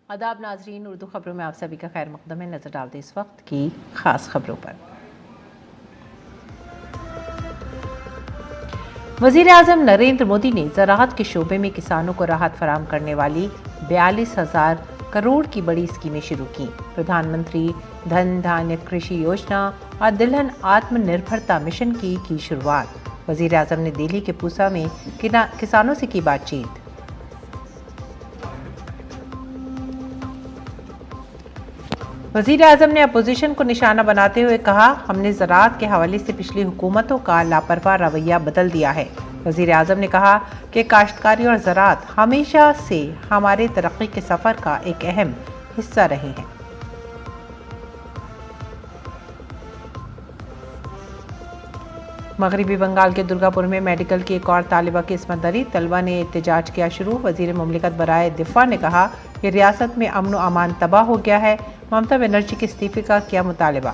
आदाब नाजरीन, उर्दू खबरों में आप सभी का खैर मकदम है। नजर डालते इस वक्त की खास खबरों पर। वजीर आजम नरेंद्र मोदी ने ज़राअत के शोबे में किसानों को राहत फराहम करने वाली 42,000 करोड़ की बड़ी स्कीमें शुरू की। प्रधानमंत्री धन धान्य कृषि योजना और दुल्हन आत्मनिर्भरता मिशन की शुरुआत। वजीर आजम ने दिल्ली के पूसा में किसानों से की बातचीत। वज़ीर आज़म ने अपोजिशन को निशाना बनाते हुए कहा, हमने ज़राअत के हवाले से पिछली हुकूमतों का लापरवाह रवैया बदल दिया है। वज़ीर आज़म ने कहा कि काश्तकारी और ज़राअत हमेशा से हमारे तरक्की के सफ़र का एक अहम हिस्सा रहे हैं। मगरबी बंगाल के दुर्गापुर में मेडिकल की एक और तालिबा की इस्मत दरी। तलबा ने एहतजाज किया शुरू। वज़ीर मुमलिकत बराए दिफा ने कहा कि रियासत में अमन व अमान तबाह हो गया है। ममता बनर्जी के इस्तीफे का किया मुतालबा।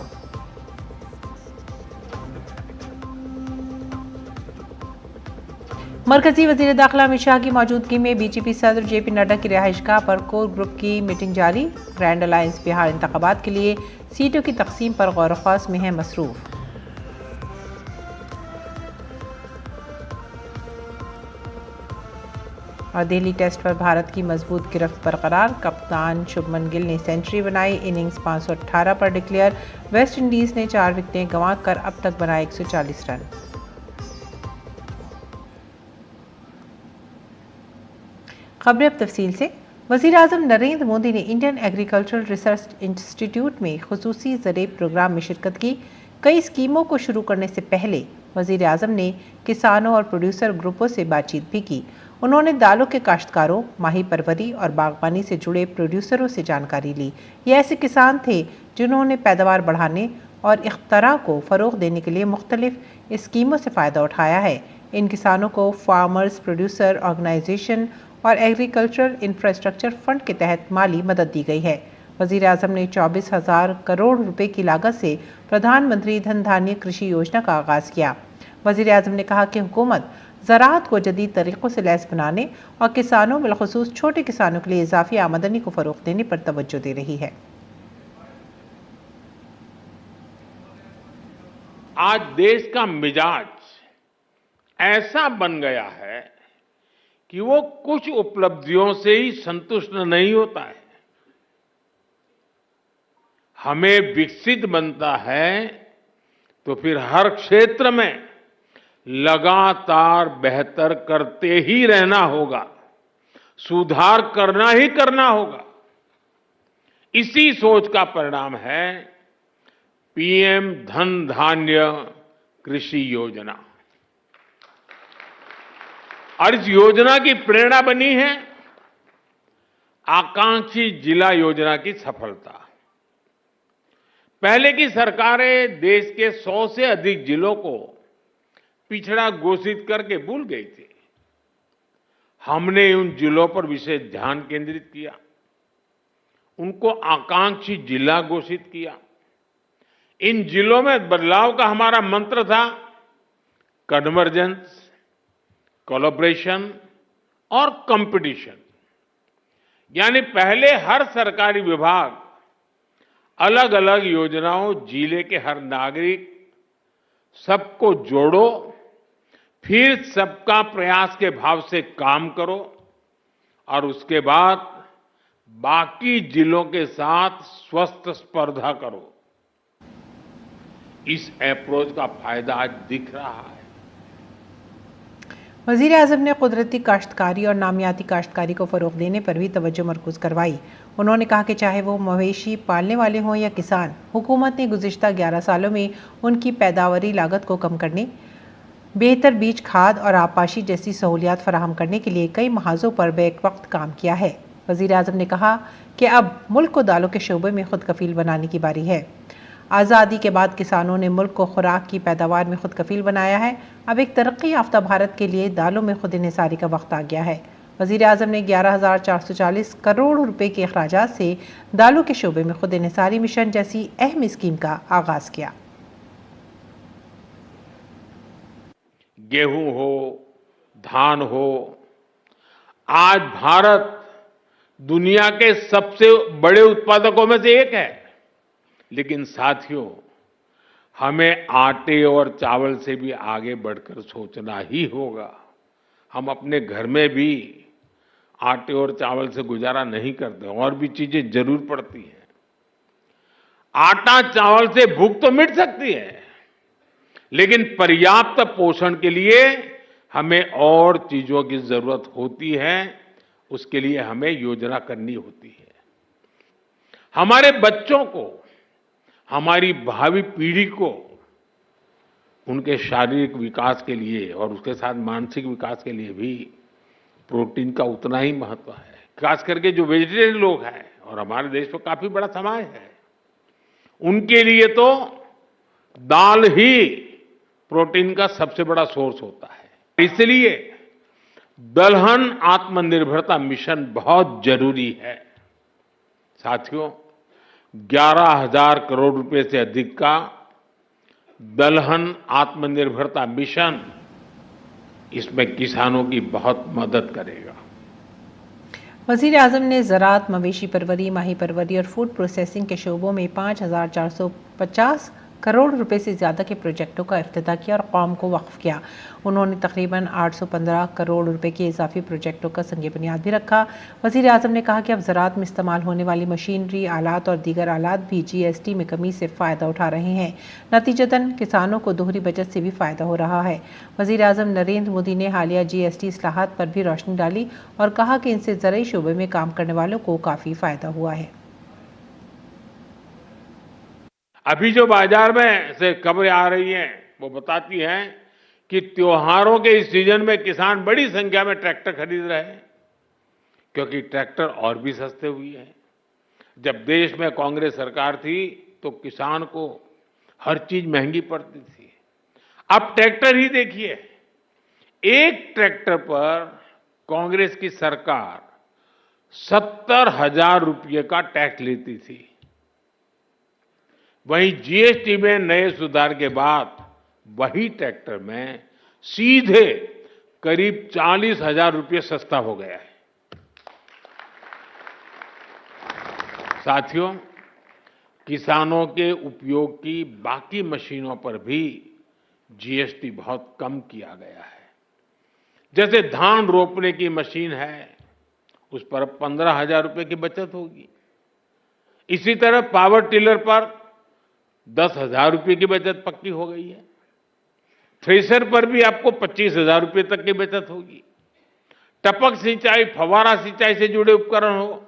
मरकजी वज़ीर दाखिला अमित शाह की मौजूदगी में बीजेपी सदर जेपी नड्डा की रिहाइशगाह पर कोर ग्रुप की मीटिंग जारी। ग्रैंड अलायंस बिहार इंतखाबात के लिए सीटों की तकसीम पर गौर ख्वास में है मसरूफ। और दिल्ली टेस्ट पर भारत की मजबूत गिरफ्त बरकरार। कप्तान शुभमन गिल ने सेंचुरी बनाई। इनिंग्स 518 पर डिक्लेयर। वेस्ट इंडीज ने 4 विकेटें गंवाकर अब तक बनाए 140 रन। खबरें अब तफसील से। वज़ीर आज़म नरेंद्र मोदी ने इंडियन एग्रीकल्चरल रिसर्च इंस्टीट्यूट में खुसूसी ज़रेब प्रोग्राम में शिरकत की। कई स्कीमों को शुरू करने से पहले वज़ीर आज़म ने किसानों और प्रोड्यूसर ग्रुपों से बातचीत भी की। उन्होंने दालों के काश्तकारों, माही परवरी और बागबानी से जुड़े प्रोड्यूसरों से जानकारी ली। ये ऐसे किसान थे जिन्होंने पैदावार बढ़ाने और इख्तरा को फ़रोग़ देने के लिए मुख्तलिफ स्कीमों से फ़ायदा उठाया है। इन किसानों को फार्मर्स प्रोड्यूसर ऑर्गेनाइजेशन और एग्रीकल्चरल इंफ्रास्ट्रक्चर फंड के तहत माली मदद दी गई है। वज़ीर आज़म ने 24,000 करोड़ रुपए की लागत से प्रधानमंत्री धन धान्य कृषि योजना का आगाज़ किया। वज़ीर आज़म ने कहा कि हुकूमत ज़राअत को जदीद तरीक़ों से लैस बनाने और किसानों बिलखुसूस छोटे किसानों के लिए इजाफी आमदनी को फ़रोग़ देने पर तवज्जो दे रही है। आज देश का मिजाज ऐसा बन गया है कि वो कुछ उपलब्धियों से ही संतुष्ट नहीं होता है। हमें विकसित बनता है तो फिर हर क्षेत्र में लगातार बेहतर करते ही रहना होगा, सुधार करना ही करना होगा। इसी सोच का परिणाम है पीएम धन धान्य कृषि योजना। और इस योजना की प्रेरणा बनी है आकांक्षी जिला योजना की सफलता। पहले की सरकारें देश के 100 से अधिक जिलों को पिछड़ा घोषित करके भूल गई थी। हमने उन जिलों पर विशेष ध्यान केंद्रित किया, उनको आकांक्षी जिला घोषित किया। इन जिलों में बदलाव का हमारा मंत्र था कन्वर्जेंस, कोलैबोरेशन और कंपटीशन। यानी पहले हर सरकारी विभाग अलग अलग योजनाओं, जिले के हर नागरिक सबको जोड़ो, फिर सबका प्रयास के भाव से काम करो और उसके बाद बाकी जिलों के साथ स्वस्थ स्पर्धा करो। इस अप्रोच का फायदा आज दिख रहा है। वज़ीर आज़म ने कुदरती काश्तकारी और नामियाती काश्तकारी को फ़रोग़ देने पर भी तवज्जो मरकूज़ करवाई। उन्होंने कहा कि चाहे वो मवेशी पालने वाले हों या किसान, हुकूमत ने गुज़िश्ता 11 सालों में उनकी पैदावारी लागत को कम करने, बेहतर बीज, खाद और आबपाशी जैसी सहूलियात फराहम करने के लिए कई महाज़ों पर बैक वक्त काम किया है। वज़ीर आज़म ने कहा कि अब मुल्क को दालों के शोबे में खुद कफील बनाने की बारी है। आज़ादी के बाद किसानों ने मुल्क को खुराक की पैदावार में खुद कफील बनाया है। अब एक तरक्की याफ्ता भारत के लिए दालों में खुद इन्हिसारी का वक्त आ गया है। वज़ीर आज़म ने 11,440 करोड़ रुपए के अखराजात से दालों के शोबे में खुद इन्हिसारी मिशन जैसी अहम स्कीम का आगाज़ किया। गेहूं हो, धान हो, आज भारत दुनिया के सबसे बड़े उत्पादकों में से एक है। लेकिन साथियों, हमें आटे और चावल से भी आगे बढ़कर सोचना ही होगा। हम अपने घर में भी आटे और चावल से गुजारा नहीं करते, और भी चीजें जरूर पड़ती हैं। आटा चावल से भूख तो मिट सकती है, लेकिन पर्याप्त पोषण के लिए हमें और चीजों की जरूरत होती है। उसके लिए हमें योजना करनी होती है। हमारे बच्चों को, हमारी भावी पीढ़ी को उनके शारीरिक विकास के लिए और उसके साथ मानसिक विकास के लिए भी प्रोटीन का उतना ही महत्व है। खास करके जो वेजिटेरियन लोग हैं, और हमारे देश में काफी बड़ा समाज है, उनके लिए तो दाल ही प्रोटीन का सबसे बड़ा सोर्स होता है। इसलिए दलहन आत्मनिर्भरता मिशन बहुत जरूरी है। साथियों, 11,000 करोड़ रुपए से अधिक का दलहन आत्मनिर्भरता मिशन इसमें किसानों की बहुत मदद करेगा। वजीर आजम ने ज़राअत, मवेशी परवरी, माही परवरी और फूड प्रोसेसिंग के शोबों में 5,450 करोड़ रुपए से ज़्यादा के प्रोजेक्टों का इफ्तिताह किया और कौम को वक्फ किया। उन्होंने तकरीबन 815 करोड़ रुपए के इजाफी प्रोजेक्टों का संग बुनियाद भी रखा। वज़ीर आज़म ने कहा कि अब ज़राअत में इस्तेमाल होने वाली मशीनरी, आलात और दीगर आलात भी GST में कमी से फ़ायदा उठा रहे हैं। नतीजतन किसानों को दोहरी बचत से भी फ़ायदा हो रहा है। वज़ीर आज़म नरेंद्र मोदी ने हालिया GST इस्लाहात पर भी रोशनी डाली और कहा कि इनसे ज़रूरी शोबे में काम करने वालों को काफ़ी फ़ायदा हुआ है। अभी जो बाजार में से खबरें आ रही हैं, वो बताती हैं कि त्योहारों के इस सीजन में किसान बड़ी संख्या में ट्रैक्टर खरीद रहे हैं, क्योंकि ट्रैक्टर और भी सस्ते हुए हैं। जब देश में कांग्रेस सरकार थी तो किसान को हर चीज महंगी पड़ती थी। अब ट्रैक्टर ही देखिए, एक ट्रैक्टर पर कांग्रेस की सरकार 70,000 रुपये का टैक्स लेती थी। वहीं GST में नए सुधार के बाद वही ट्रैक्टर में सीधे करीब 40,000 रुपये सस्ता हो गया है। साथियों, किसानों के उपयोग की बाकी मशीनों पर भी GST बहुत कम किया गया है। जैसे धान रोपने की मशीन है, उस पर 15,000 रुपये की बचत होगी। इसी तरह पावर टिलर पर 10,000 रुपये की बचत पक्की हो गई है। थ्रेसर पर भी आपको 25,000 रुपये तक की बचत होगी। टपक सिंचाई, फवारा सिंचाई से जुड़े उपकरण हो,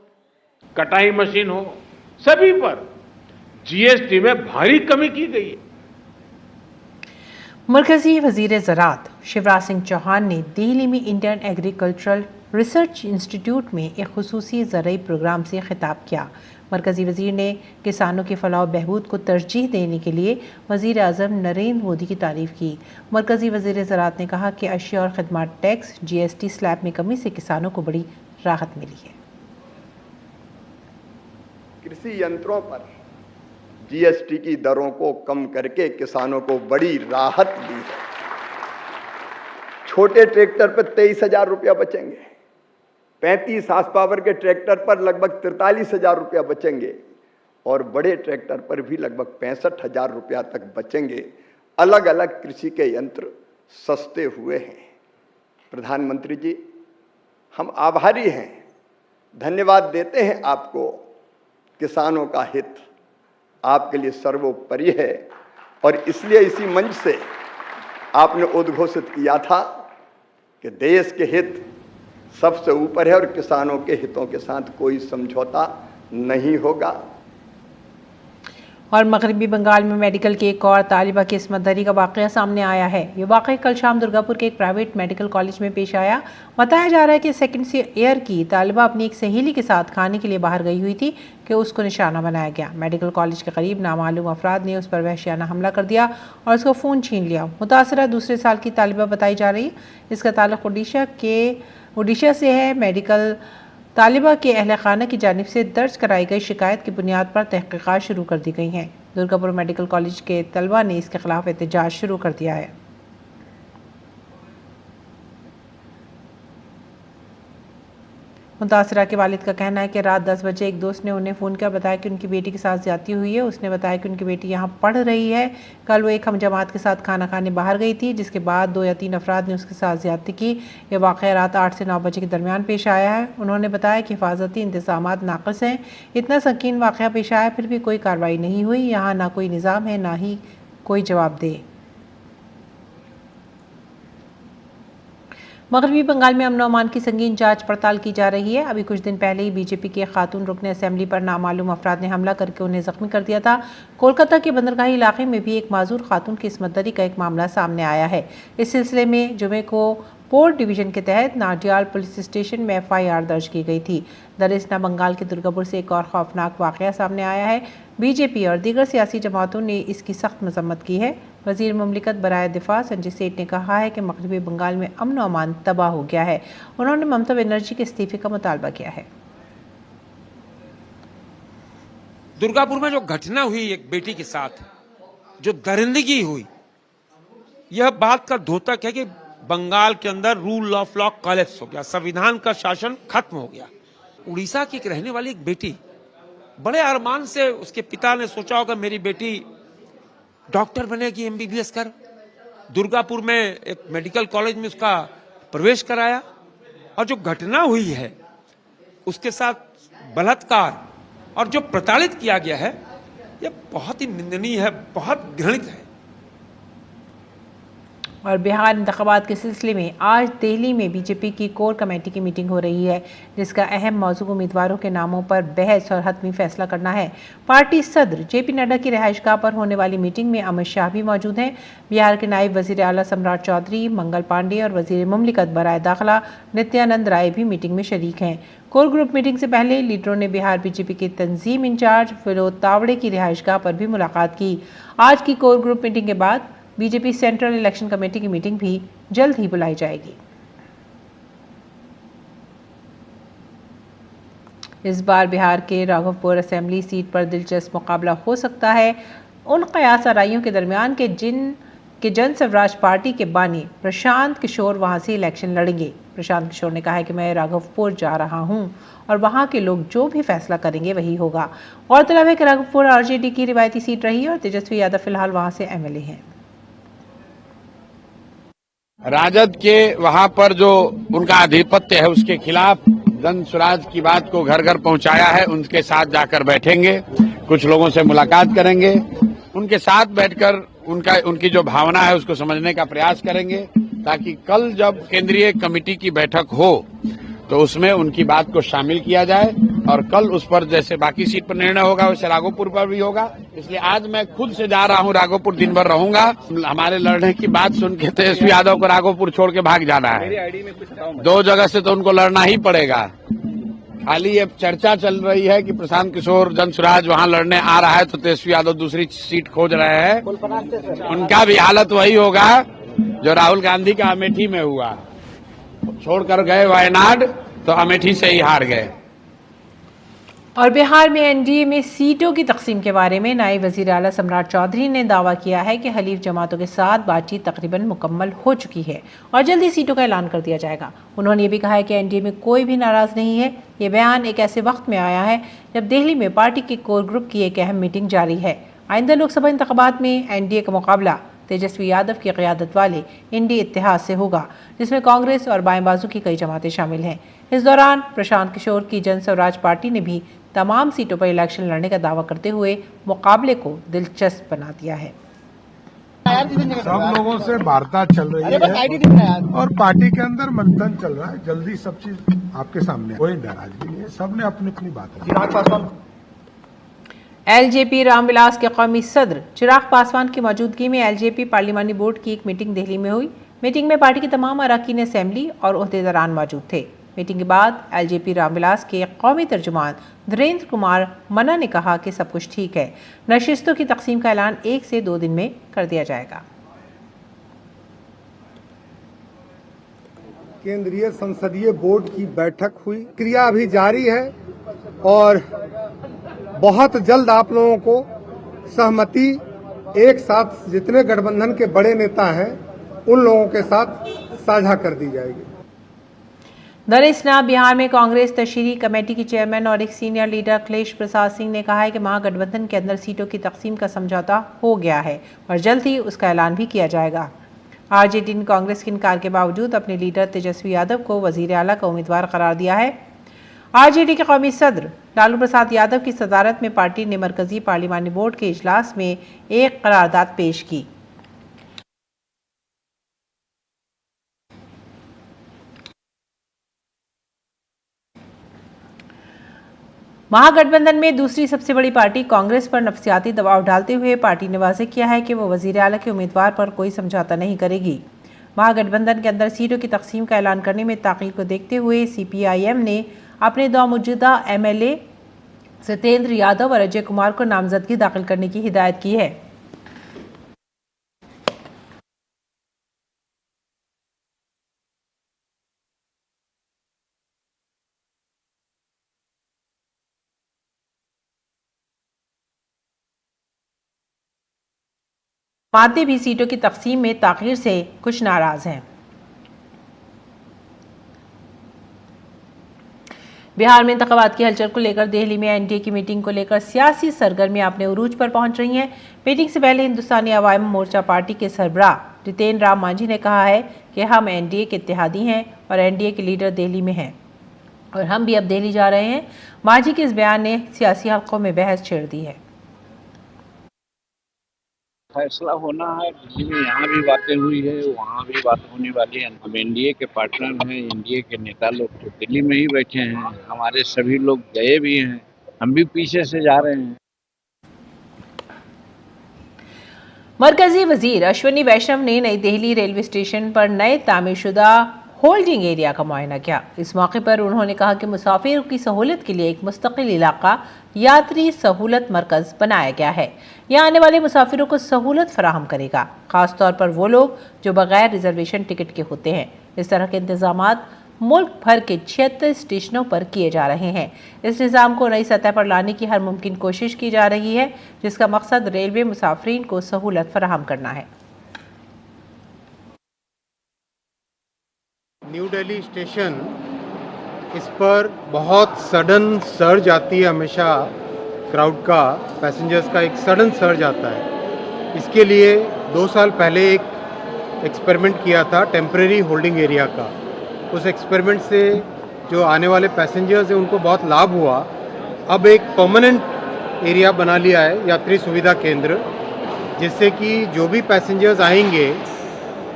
कटाई मशीन हो, सभी पर GST में भारी कमी की गई है। मरकजी वजीर ज़राअत शिवराज सिंह चौहान ने दिल्ली में इंडियन एग्रीकल्चरल रिसर्च इंस्टीट्यूट में एक खुसूसी ज़राई प्रोग्राम से खिताब किया। मरकजी वजीर ने किसानों की फलाह बहबूद को तरजीह देने के लिए वजीर आज़म नरेंद्र मोदी की तारीफ की। मरकजी वजीर ज़राअत ने कहा कि अशिया और खदमात टैक्स GST स्लैब में कमी से किसानों को बड़ी राहत मिली है। कृषि यंत्रों पर GST की दरों को कम करके किसानों को बड़ी राहत दी है। छोटे ट्रैक्टर पर 23,000 रुपया बचेंगे, 35 हार्स पावर के ट्रैक्टर पर लगभग 43,000 रुपया बचेंगे और बड़े ट्रैक्टर पर भी लगभग 65,000 रुपया तक बचेंगे। अलग अलग कृषि के यंत्र सस्ते हुए हैं। प्रधानमंत्री जी, हम आभारी हैं, धन्यवाद देते हैं आपको। किसानों का हित आपके लिए सर्वोपरि है और इसलिए इसी मंच से आपने उद्घोषित किया था कि देश के हित सबसे ऊपर है और किसानों के हितों के साथ कोई समझौता नहीं होगा। और मगरबी बंगाल में मेडिकल की एक और तालिबा की इस्मत दरी का वाक़या सामने आया है। ये वाक़या कल शाम दुर्गापुर के एक प्राइवेट मेडिकल कॉलेज में पेश आया। बताया जा रहा है कि सेकेंड ईयर की तालिबा अपनी एक सहेली के साथ खाने के लिए बाहर गई हुई थी कि उसको निशाना बनाया गया। मेडिकल कॉलेज के करीब नामालूम अफराद ने उस पर वहशियाना हमला कर दिया और उसका फ़ोन छीन लिया। मुतासरा दूसरे साल की तालिबा बताई जा रही है। इसका ताल्लुक़ उड़ीसा से है। मेडिकल तालिबा के अहल खाना की जानिब से दर्ज कराई गई शिकायत की बुनियाद पर तहक़ीक़ात शुरू कर दी गई हैं। दुर्गापुर मेडिकल कॉलेज के तलबा ने इसके खिलाफ एहतजाज शुरू कर दिया है। मुतासिरा के वालिद का कहना है कि रात 10 बजे एक दोस्त ने उन्हें फ़ोन कर बताया कि उनकी बेटी के साथ ज़्यादती हुई है। उसने बताया कि उनकी बेटी यहाँ पढ़ रही है। कल वो एक हम जमात के साथ खाना खाने बाहर गई थी, जिसके बाद 2 या 3 अफराद ने उसके साथ ज़्यादती की। यह वाक़या रात 8 से 9 बजे के दरमियान पेश आया है। उन्होंने बताया कि हिफाजती इंतज़ामात नाक़िस हैं। इतना संगीन वाक़या पेश आया, फिर भी कोई कार्रवाई नहीं हुई। यहाँ ना कोई निज़ाम है, ना ही कोई जवाबदेह। मगरबी बंगाल में अमन और अमान की संगीन जांच पड़ताल की जा रही है। अभी कुछ दिन पहले ही बीजेपी के खातून रुकने असेंबली पर नामालूम अफराद ने हमला करके उन्हें जख्मी कर दिया था। कोलकाता के बंदरगाही इलाके में भी एक माजूर खातून की इस्मतदरी का एक मामला सामने आया है। इस सिलसिले में जुमे को पोर्ट डिवीजन के तहत नाडियाल पुलिस स्टेशन में FIR दर्ज की गई थी। दरिस्ना बंगाल के दुर्गापुर से एक और खौफनाक वाक़या सामने आया है। बीजेपी और दीगर सियासी जमातों ने इसकी सख्त मजम्मत की है। वज़ीर मुमलिकत बराए दिफा संजय सेठ ने कहा है कि मगरबी बंगाल में अमन और अमान तबाह हो गया है। उन्होंने ममता बनर्जी के इस्तीफे का मुतालबा किया है। दुर्गापुर में जो घटना हुई एक बेटी के साथ, जो दरिंदगी हुई, यह बात का द्योतक है कि बंगाल के अंदर रूल ऑफ लॉ कोलैप्स हो गया, संविधान का शासन खत्म हो गया। उड़ीसा की एक रहने वाली एक बेटी, बड़े अरमान से उसके पिता ने सोचा होगा मेरी बेटी डॉक्टर बनेगी, MBBS कर। दुर्गापुर में एक मेडिकल कॉलेज में उसका प्रवेश कराया, और जो घटना हुई है उसके साथ बलात्कार और जो प्रताड़ित किया गया है, यह बहुत ही निंदनीय है, बहुत घृणित है। और बिहार इंतखाबात के सिलसिले में आज दिल्ली में बीजेपी की कोर कमेटी की मीटिंग हो रही है, जिसका अहम मौजू उम्मीदवारों के नामों पर बहस और हतमी फैसला करना है। पार्टी सदर JP नड्डा की रिहाइशगाह पर होने वाली मीटिंग में अमित शाह भी मौजूद हैं। बिहार के नायब वजीर आला सम्राट चौधरी, मंगल पांडे और वजीर मुमलिकत बराए दाखिला नित्यानंद राय भी मीटिंग में शरीक हैं। कोर ग्रुप मीटिंग से पहले लीडरों ने बिहार बीजेपी के तंजीम इंचार्ज विनोद तावड़े की रिहाइशगाह पर भी मुलाकात की। आज की कोर ग्रुप मीटिंग के बाद बीजेपी सेंट्रल इलेक्शन कमेटी की मीटिंग भी जल्द ही बुलाई जाएगी। इस बार बिहार के राघवपुर असेंबली सीट पर दिलचस्प मुकाबला हो सकता है। उन कयास आराइयों के दरमियान के जन स्वराज पार्टी के बानी प्रशांत किशोर वहां से इलेक्शन लड़ेंगे। प्रशांत किशोर ने कहा है कि मैं राघवपुर जा रहा हूं और वहां के लोग जो भी फैसला करेंगे वही होगा। गौरतलब है कि राघवपुर RJD की रिवायती सीट रही है और तेजस्वी यादव फिलहाल वहां से MLA हैं। राजद के वहां पर जो उनका आधिपत्य है, उसके खिलाफ जन स्वराज की बात को घर घर पहुंचाया है। उनके साथ जाकर बैठेंगे, कुछ लोगों से मुलाकात करेंगे, उनके साथ बैठकर उनकी जो भावना है उसको समझने का प्रयास करेंगे, ताकि कल जब केंद्रीय कमेटी की बैठक हो तो उसमें उनकी बात को शामिल किया जाए। और कल उस पर जैसे बाकी सीट पर निर्णय होगा वैसे राघोपुर पर भी होगा। इसलिए आज मैं खुद से जा रहा हूं राघोपुर, दिन भर रहूंगा। हमारे लड़ने की बात सुन के तेजस्वी यादव को राघोपुर छोड़ के भाग जाना है। 2 जगह से तो उनको लड़ना ही पड़ेगा। खाली ये चर्चा चल रही है कि प्रशांत किशोर जन स्वराज वहां लड़ने आ रहा है तो तेजस्वी यादव दूसरी सीट खोज रहे हैं। उनका भी हालत वही होगा जो राहुल गांधी का अमेठी में हुआ, छोड़कर गए वायनाड तो अमेठी से ही हार गए। और बिहार में NDA में सीटों की तकसीम के बारे में नायब वजीर आला सम्राट चौधरी ने दावा किया है कि हलीफ जमातों के साथ बातचीत तकरीबन मुकम्मल हो चुकी है और जल्दी सीटों का ऐलान कर दिया जाएगा। उन्होंने ये भी कहा है कि NDA में कोई भी नाराज नहीं है। ये बयान एक ऐसे वक्त में आया है जब दिल्ली में पार्टी के कोर ग्रुप की एक अहम मीटिंग जारी है। आइंदा लोकसभा इंतखाबात में NDA का मुकाबला तेजस्वी यादव की क़यादत वाले इंडी इत्तेहाद से होगा, जिसमें कांग्रेस और बाएं बाजू की कई जमातें शामिल हैं। इस दौरान प्रशांत किशोर की जन स्वराज पार्टी ने भी तमाम सीटों पर इलेक्शन लड़ने का दावा करते हुए मुकाबले को दिलचस्प बना दिया है। सब लोगों से वार्ता चल रही है और पार्टी के अंदर मंथन चल रहा है। जल्दी सब चीज आपके सामने, कोई नाराजगी नहीं है, सबने अपनी अपनी बात। LJP रामविलास के कौमी सदर चिराग पासवान की मौजूदगी में LJP पार्लिमानी बोर्ड की एक मीटिंग दिल्ली में हुई। मीटिंग में पार्टी के तमाम अरकान असेंबली और ओहदेदारान मौजूद थे। मीटिंग के बाद LJP रामविलास के कौमी तर्जुमान धीरेन्द्र कुमार मना ने कहा कि सब कुछ ठीक है। नशिस्तों की तकसीम का ऐलान 1 से 2 दिन में कर दिया जाएगा। केंद्रीय संसदीय बोर्ड की बैठक हुई, क्रिया अभी जारी है और बहुत जल्द आप लोगों को सहमति एक साथ जितने गठबंधन के बड़े नेता हैं उन लोगों के साथ साझा कर दी जाएगी। दरअसल बिहार में कांग्रेस तशरीह कमेटी के चेयरमैन और एक सीनियर लीडर अखिलेश प्रसाद सिंह ने कहा है कि महागठबंधन के अंदर सीटों की तकसीम का समझौता हो गया है और जल्द ही उसका ऐलान भी किया जाएगा। आरजेडी ने कांग्रेस के इनकार के बावजूद अपने लीडर तेजस्वी यादव को वजीर आला का उम्मीदवार करार दिया है। आरजेडी के कौमी सदर लालू प्रसाद यादव की सदारत में पार्टी ने मरकजी पार्लिमानी बोर्ड के इजलास में एक करारदाद पेश की। महागठबंधन में दूसरी सबसे बड़ी पार्टी कांग्रेस पर नफसियाती दबाव डालते हुए पार्टी ने वाज़ेह किया है कि वो वजीर आला के उम्मीदवार पर कोई समझौता नहीं करेगी। महागठबंधन के अंदर सीटों की तकसीम का ऐलान करने में ताख़ीर को देखते हुए सीपीआईएम ने अपने दो मौजूदा एमएलए सत्येंद्र यादव और अजय कुमार को नामजदगी दाखिल करने की हिदायत की है। माते भी सीटों की तकसीम में ताख़ीर से कुछ नाराज हैं। बिहार में इंतखाबात की हलचल को लेकर दिल्ली में एनडीए की मीटिंग को लेकर सियासी सरगर्मियां अपने उरूज पर पहुंच रही हैं। मीटिंग से पहले हिंदुस्तानी अवाम मोर्चा पार्टी के सरबराह जितेन राम मांझी ने कहा है कि हम एनडीए के इत्तेहादी हैं और एनडीए के लीडर दिल्ली में हैं और हम भी अब दिल्ली जा रहे हैं। मांझी के इस बयान ने सियासी हलकों में बहस छेड़ दी है। फैसला होना है, दिल्ली में यहाँ भी बातें हुई है, वहाँ भी बात होने वाली है। हम एनडीए के पार्टनर हैं, एनडीए के नेता लोग तो दिल्ली में ही बैठे हैं, हमारे सभी लोग गए भी हैं, हम भी पीछे से जा रहे हैं। मरकजी वजीर अश्विनी वैष्णव ने नई दिल्ली रेलवे स्टेशन पर नए तामीरशुदा होल्डिंग एरिया का मुआयना किया। इस मौके पर उन्होंने कहा कि मुसाफिरों की सहूलत के लिए एक मुस्तकिल इलाका यात्री सहूलत मरकज बनाया गया है। यहाँ आने वाले मुसाफिरों को सहूलत फराहम करेगा, खासतौर पर वो लोग जो बगैर रिजर्वेशन टिकट के होते हैं। इस तरह के इंतजामात मुल्क भर के 76 स्टेशनों पर किए जा रहे हैं। इस निज़ाम को नई सतह पर लाने की हर मुमकिन कोशिश की जा रही है, जिसका मकसद रेलवे मुसाफिरीन को सहूलत फराहम करना है। न्यू दिल्ली स्टेशन, इस पर बहुत सडन सर्ज आती है, हमेशा क्राउड का, पैसेंजर्स का एक सडन सर्ज आता है। इसके लिए 2 साल पहले एक एक्सपेरिमेंट किया था टेम्परेरी होल्डिंग एरिया का। उस एक्सपेरिमेंट से जो आने वाले पैसेंजर्स हैं उनको बहुत लाभ हुआ। अब एक परमानेंट एरिया बना लिया है, यात्री सुविधा केंद्र, जिससे कि जो भी पैसेंजर्स आएंगे,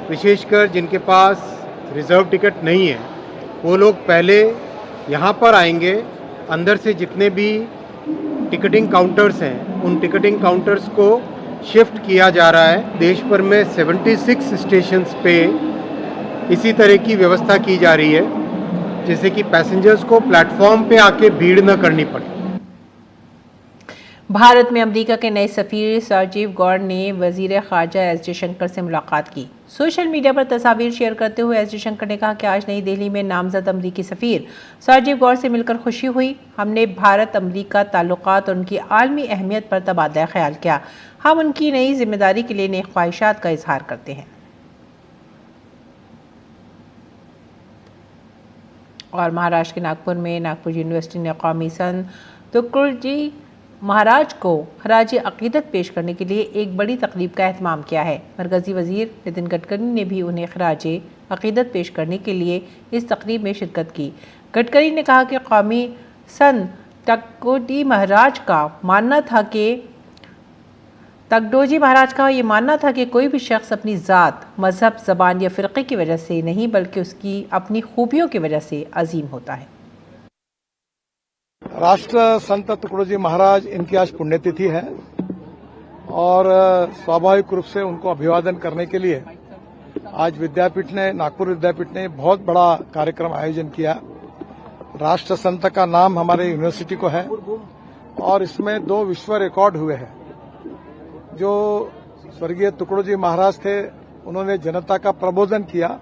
विशेषकर जिनके पास रिजर्व टिकट नहीं है, वो लोग पहले यहाँ पर आएंगे। अंदर से जितने भी टिकटिंग काउंटर्स हैं, उन टिकटिंग काउंटर्स को शिफ्ट किया जा रहा है। देश भर में 76 स्टेशंस पे इसी तरह की व्यवस्था की जा रही है, जिससे कि पैसेंजर्स को प्लेटफॉर्म पे आके भीड़ न करनी पड़े। भारत में अमेरिका के नए सफीर राजीव गौड़ ने वजीर खारजा एस जयशंकर से मुलाकात की। सोशल मीडिया पर तस्वीर शेयर करते हुए एस जयशंकर ने कहा कि आज नई दिल्ली में नामजद अमेरिकी सफीर राजीव गौड़ से मिलकर खुशी हुई। हमने भारत अमेरिका ताल्लुकात और उनकी आलमी अहमियत पर तबादला ख्याल किया। हम उनकी नई जिम्मेदारी के लिए नेक ख्वाहिशात का इजहार करते हैं। और महाराष्ट्र के नागपुर में नागपुर यूनिवर्सिटी ने कौमी संत तुकडोजी महाराज को खराज अकीदत पेश करने के लिए एक बड़ी तकरीब का एहतमाम किया है। मरकजी वजीर नितिन गडकरी ने भी उन्हें खराज अकीदत पेश करने के लिए इस तकरीब में शिरकत की। गडकरी ने कहा कि कौमी संत तुकडोजी महाराज का ये मानना था कि कोई भी शख्स अपनी ज़ात, मज़हब, ज़बान या फ़िरक़े की वजह से नहीं, बल्कि उसकी अपनी खूबियों की वजह से अजीम होता है। राष्ट्र संत तुकडोजी महाराज, इनकी आज पुण्यतिथि है और स्वाभाविक रूप से उनको अभिवादन करने के लिए आज नागपुर विद्यापीठ ने बहुत बड़ा कार्यक्रम आयोजन किया। राष्ट्र संत का नाम हमारे यूनिवर्सिटी को है और इसमें 2 विश्व रिकॉर्ड हुए हैं। जो स्वर्गीय तुकडोजी महाराज थे, उन्होंने जनता का प्रबोधन किया।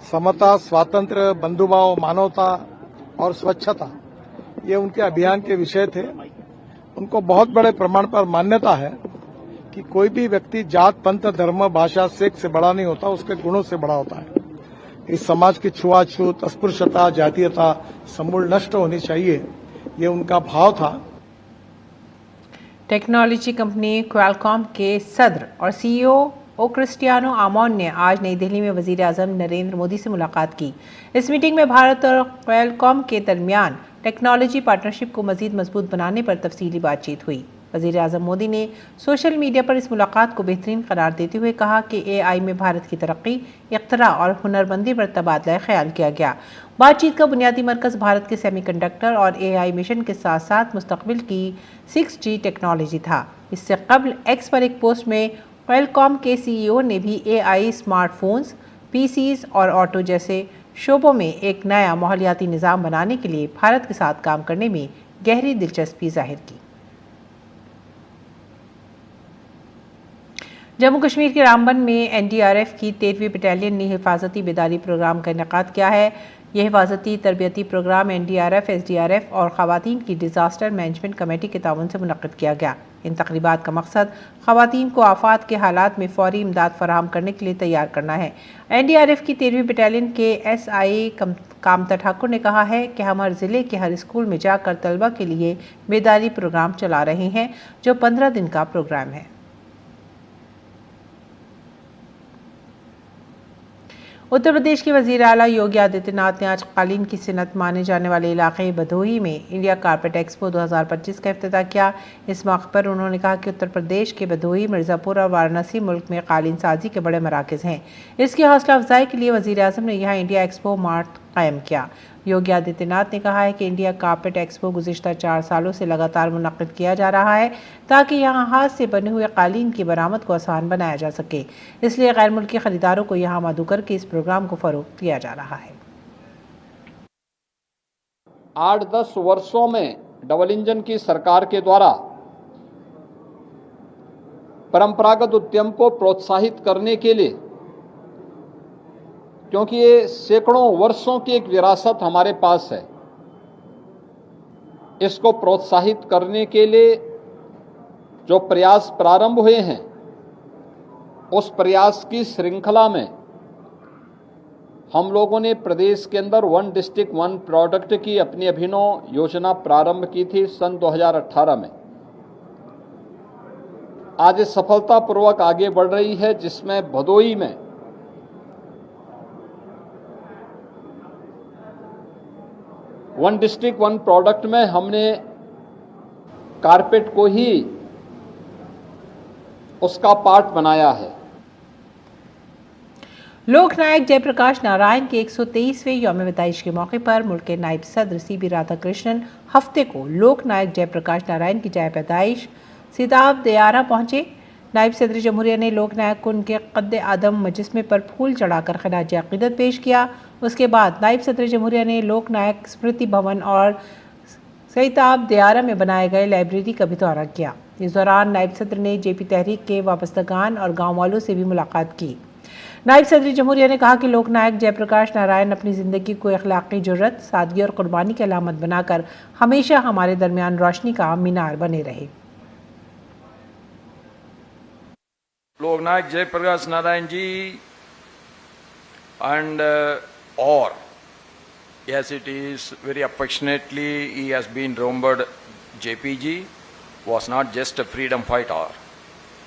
समता, स्वातंत्र्य, बंधुभाव, मानवता और स्वच्छता, ये उनके अभियान के विषय थे। उनको बहुत बड़े प्रमाण पर मान्यता है कि कोई भी व्यक्ति जात, पंथ, धर्म, भाषा, सेक्स से बड़ा नहीं होता, उसके गुणों से बड़ा होता है। इस समाज की छुआछूत, अस्पृश्यता, जातीयता समूल नष्ट होनी चाहिए, ये उनका भाव था। टेक्नोलॉजी कंपनी क्वालकॉम के सदर और सीईओ ओ क्रिस्टियानो आमोन ने आज नई दिल्ली में वजीर आजम नरेंद्र मोदी से मुलाकात की। इस मीटिंग में भारत और क्वालकॉम के दरमियान टेक्नोलॉजी पार्टनरशिप को मजीद मजबूत बनाने पर तफसीली बातचीत हुई। वजीर आजम मोदी ने सोशल मीडिया पर इस मुलाकात को बेहतरीन करार देते हुए कहा कि AI में भारत की तरक्की, इख्तरा और हुनरमंदी पर तबादला ख्याल किया गया। बातचीत का बुनियादी मरकज भारत के सेमीकंडक्टर और AI मिशन के साथ साथ मुस्तकबिल की 6G टेक्नोलॉजी था। इससे कबल एक्स पर एक पोस्ट में क्वालकॉम के CEO ने भी AI, स्मार्टफोन्स, PCs और ऑटो जैसे शोबों में एक नया माहौलियाती निज़ाम बनाने के लिए भारत के साथ काम करने में गहरी दिलचस्पी जाहिर की। जम्मू कश्मीर के रामबन में NDRF की 13वीं बटालियन ने हिफाजती बेदारी प्रोग्राम का इनेकाद किया है। यह हिफाजती तरबियती प्रोग्राम NDRF, SDRF और ख़वातीन की डिज़ास्टर मैनेजमेंट कमेटी के ताउन से मुनक़्क़िद किया गया। इन तक़रीबात का मकसद ख़वातीन को आफ़ात के हालात में फ़ौरी इमदाद फ़राहम करने के लिए तैयार करना है। NDRF की 13वीं बटालियन के SI कामता ठाकुर ने कहा है कि हम हर ज़िले के हर स्कूल में जाकर तलबा के लिए बेदारी प्रोग्राम चला रहे हैं, जो 15 दिन का प्रोग्राम है। उत्तर प्रदेश के वज़ीर आला योगी आदित्यनाथ ने आज कालीन की सनत माने जाने वाले इलाके भदोही में इंडिया कारपेट एक्सपो 2025 का इफ्तिताह किया। इस मौके पर उन्होंने कहा कि उत्तर प्रदेश के भदोही, मिर्ज़ापुर और वाराणसी मुल्क में कालीन साजी के बड़े मराकज़ हैं। इसकी हौसला अफजाई के लिए वज़ीर आज़म ने यहाँ इंडिया एक्सपो मार्ट कायम किया। योगी आदित्यनाथ ने कहा है कि इंडिया कारपेट एक्सपो गुज़िश्ता 4 सालों से लगातार मुनक़्क़िद किया जा रहा है ताकि यहाँ हाथ से बने हुए कालीन की बरामद को आसान बनाया जा सके। इसलिए गैर मुल्की खरीदारों को यहाँ मदऊ करके इस प्रोग्राम को फ़रोग़ दिया जा रहा है। 8-10 वर्षों में डबल इंजन की सरकार के द्वारा परंपरागत उद्यम को प्रोत्साहित करने के लिए, क्योंकि ये सैकड़ों वर्षों की एक विरासत हमारे पास है, इसको प्रोत्साहित करने के लिए जो प्रयास प्रारंभ हुए हैं, उस प्रयास की श्रृंखला में हम लोगों ने प्रदेश के अंदर 1 डिस्ट्रिक्ट 1 प्रोडक्ट की अपनी अभिनव योजना प्रारंभ की थी सन 2018 में। आज सफलतापूर्वक आगे बढ़ रही है, जिसमें भदोही में 1 डिस्ट्रिक्ट 1 प्रोडक्ट में हमने कारपेट को ही उसका पार्ट बनाया है। लोकनायक जयप्रकाश नारायण के 123वें यौम पैदाइश के मौके पर मुल्क के नायब सदर CP राधाकृष्णन हफ्ते को लोकनायक जयप्रकाश नारायण की जाए पैदाइश सिताब दियारा पहुंचे। नायब सदर जमहूरिया ने लोकनायक को उनके कद्द आदम मजस्मे पर फूल चढ़ाकर खराज अक़ीदत पेश किया। उसके बाद नायब सदर जमहूरिया ने लोकनायक स्मृति भवन और सिताब दियारा में बनाए गए लाइब्रेरी का भी दौरा किया। इस दौरान नायब सदर ने JP तहरीक के वाबस्तगान और गाँव वालों से भी मुलाकात की। नायब सदर जमहूरिया ने कहा कि लोकनायक जयप्रकाश नारायण अपनी ज़िंदगी को अखलाक़ी जुर्रत, सादगी और कुर्बानी की अलामत बनाकर हमेशा हमारे दरमियान रोशनी का मीनार बने रहे। लोकनायक Jayaprakash Narayan ji and or yes, it is very affectionately he has been remembered. JPG was not just a freedom fighter,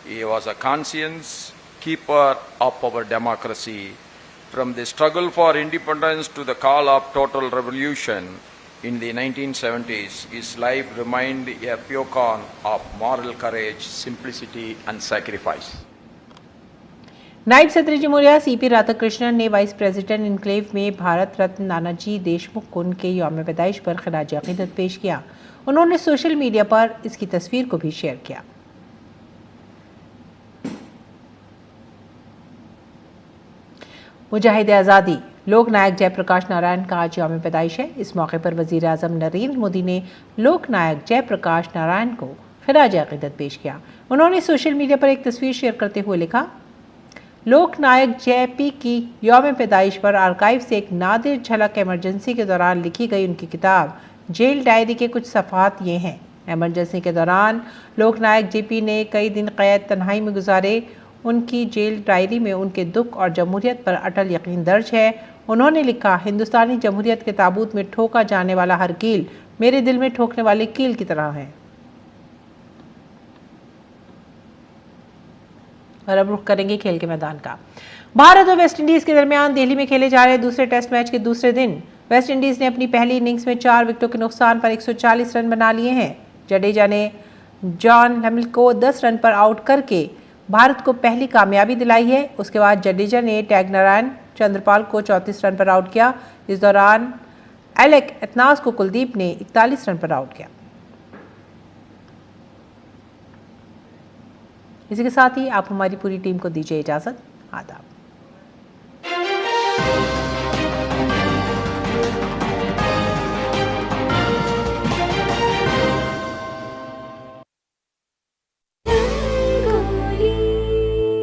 he was a conscience keeper of our democracy. From the struggle for independence to the call of total revolution in the 1970s, his life remained a beacon of moral courage, simplicity and sacrifice. नायब सदर जमहूरिया CP Radhakrishnan ने vice president enclave में भारत रत्न नानाजी देशमुख को उनके यौम पैदाइश पर खराज अक़ीदत पेश किया। उन्होंने सोशल मीडिया पर इसकी तस्वीर को भी शेयर किया। मुजाहिद आज़ादी लोकनायक जयप्रकाश नारायण का आज यौम पैदाइश है। इस मौके पर वज़ीर आज़म नरेंद्र मोदी ने लोकनायक जयप्रकाश नारायण को खराज अक़ीदत पेश किया। उन्होंने सोशल मीडिया पर एक तस्वीर शेयर करते हुए लिखा, लोकनायक JP की यौम पैदाइश पर आर्काइव से एक नादिर झलक। इमरजेंसी के दौरान लिखी गई उनकी किताब जेल डायरी के कुछ सफ़हात ये हैं। इमरजेंसी के दौरान लोकनायक JP ने कई दिन क़ैद तन्हाई में गुजारे। उनकी जेल डायरी में उनके दुख और जमहूरियत पर अटल यकीन दर्ज है। उन्होंने लिखा, हिंदुस्तानी जमहूरियत के ताबूत में ठोका जाने वाला हर कील मेरे दिल में ठोकने वाले कील की तरह है। और अब रुख करेंगे खेल के मैदान का। भारत और वेस्टइंडीज के दरमियान दिल्ली में खेले जा रहे दूसरे टेस्ट मैच के दूसरे दिन वेस्टइंडीज ने अपनी पहली इनिंग्स में 4 विकेटों के नुकसान पर 140 रन बना लिए हैं। जडेजा ने जॉन हैमिल को 10 रन पर आउट करके भारत को पहली कामयाबी दिलाई है। उसके बाद जडेजा ने टैगनारायण चंद्रपाल को 34 रन पर आउट किया। इस दौरान एलेक एतनाज को कुलदीप ने 41 रन पर आउट किया। इसी के साथ ही आप हमारी पूरी टीम को दीजिए इजाजत। आदाब।